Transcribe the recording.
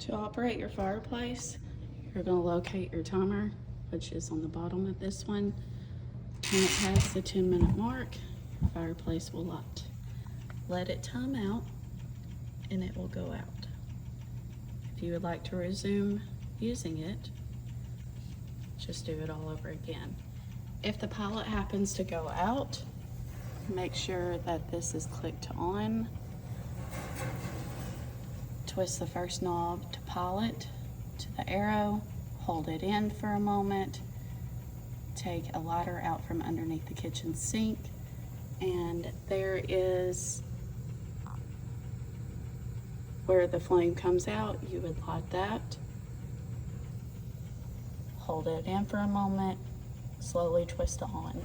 To operate your fireplace, you're going to locate your timer, which is on the bottom of this one. When it passes the 10-minute mark, the fireplace will light. Let it time out and it will go out. If you would like to resume using it, just do it all over again. If the pilot happens to go out, make sure that this is clicked on. Twist the first knob to pilot to the arrow, hold it in for a moment, take a lighter out from underneath the kitchen sink, and there is where the flame comes out. You would light that, hold it in for a moment, slowly twist it on.